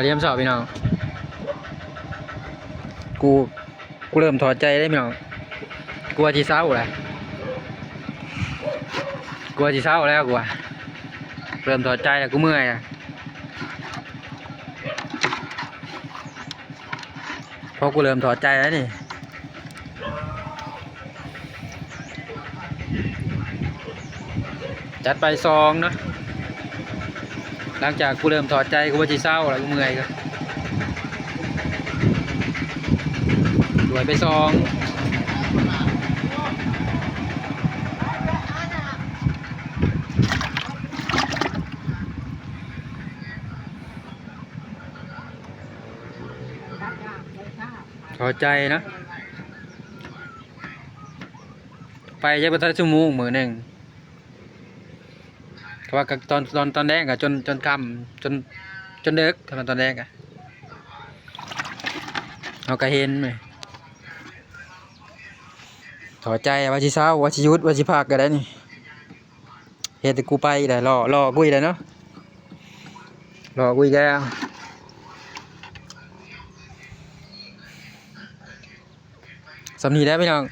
เรียมสอบพี่น้องกูเริ่มถอดใจได้พี่น้องกลัวจีเศร้าแล้วกลัวจีเศร้าแล้วกูเริ่มถอดใจแล้วกูเมื่อยเพราะกูเริ่มถอดใจแล้วนี่จัดไปซองเนาะหลังจากกูเริ่มถอดใจกูว่าจีเศร้าแล้วกูเมื่อยก็รวยไปซองถอดใจนะไปใช้ประทัดชั่วโมงมือหนึ่งเพราะว่าตอนแรกอะจนค่ำจนเด็กตอนแรกอะเราก็เห็นไหมถอดใจว่าสิเศร้าว่าสิหยุดว่าสิพักก็ได้นี่เฮ็ดให้กูไปได้รอกูอีกได้เนาะรอกูอีกแล้วสำนีได้พี่น้อง